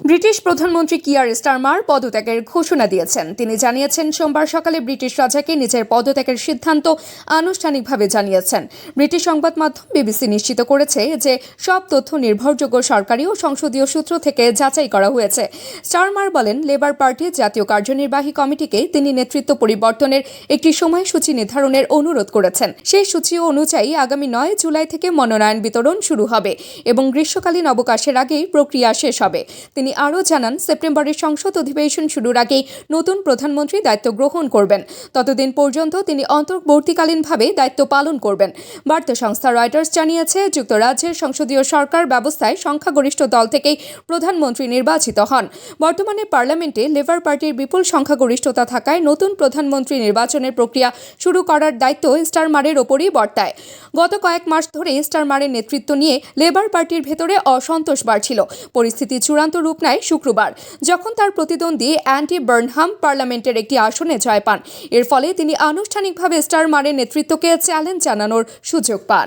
British প্রধানমন্ত্রী Keir Starmer পদত্যাগের ঘোষণা দিয়েছেন। তিনি জানিয়েছেন, সোমবার সকালে ব্রিটিশ রাজাকে নিজের পদত্যাগের সিদ্ধান্ত আনুষ্ঠানিকভাবে জানিয়েছেন। ব্রিটিশ সংবাদ মাধ্যম বিবিসি নিশ্চিত করেছে যে সব তথ্য নির্ভরযোগ্য সরকারি ও সংসদীয় সূত্র থেকে যাচাই করা হয়েছে। স্টারমার বলেন, লেবার পার্টির জাতীয় কার্যনির্বাহী কমিটিকে তিনি নেতৃত্ব পরিবর্তনের একটি সময়সূচি নির্ধারণের অনুরোধ করেছেন। সেই সূচি অনুযায়ী আগামী 9 জুলাই থেকে মনোনয়ন বিতরণ শুরু হবে এবং গ্রীষ্মকালীন অবকাশের আগেই প্রক্রিয়া শেষ হবে। তিনি আরও জানান, সেপ্টেম্বরের সংসদ অধিবেশন শুরুর আগেই নতুন প্রধানমন্ত্রী দায়িত্ব গ্রহণ করবেন। ততদিন পর্যন্ত তিনি অন্তর্বর্তীকালীনভাবে দায়িত্ব পালন করবেন। বার্তা সংস্থা রয়টার্স জানিয়েছে, যুক্তরাজ্যের সংসদীয় সরকার ব্যবস্থায় সংখ্যাগরিষ্ঠ দল থেকেই প্রধানমন্ত্রী নির্বাচিত হন। বর্তমানে পার্লামেন্টে লেবার পার্টির বিপুল সংখ্যাগরিষ্ঠতা থাকায় নতুন প্রধানমন্ত্রী নির্বাচনের প্রক্রিয়া শুরু করার দায়িত্ব স্টারমারের ওপরই বর্তায়। গত কয়েক মাস ধরে স্টারমারের নেতৃত্ব নিয়ে লেবার পার্টির ভেতরে অসন্তোষ বাড়ছিল। পরিস্থিতি চূড়ান্ত রূপ নেয় শুক্রবার, যখন তার প্রতিদ্বন্দ্বী অ্যান্ডি বার্নহাম পার্লামেন্টের একটি আসনে জয় পান। এর ফলে তিনি আনুষ্ঠানিকভাবে স্টারমারের নেতৃত্বকে চ্যালেঞ্জ জানানোর সুযোগ পান।